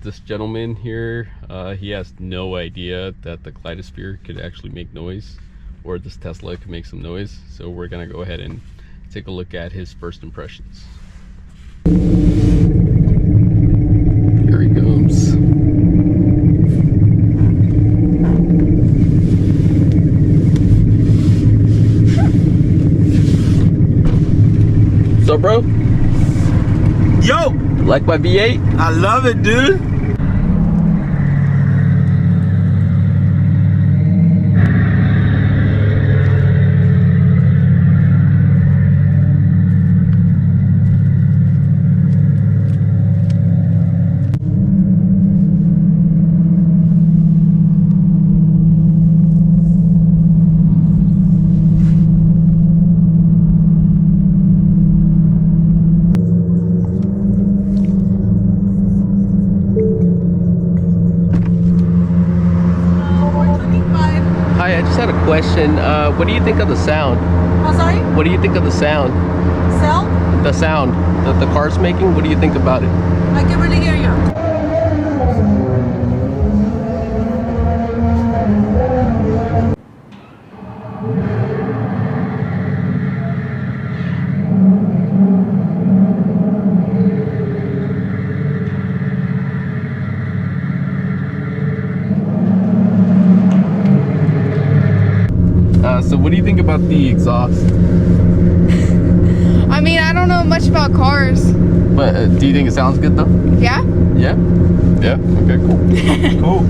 this gentleman here, he has no idea that the Kaleidosphere could actually make noise, or this Tesla could make some noise. So we're gonna go ahead and take a look at his first impressions. Here he comes. What's up, bro? Yo! Like my V8? I love it, dude. Hi, I just had a question. What do you think of the sound? Oh, sorry? What do you think of the sound? Cell? The sound that the car's making? What do you think about it? I can really hear you. So what do you think about the exhaust? I mean, I don't know much about cars. But do you think it sounds good though? Yeah? Yeah? Yeah? Okay, cool. Cool.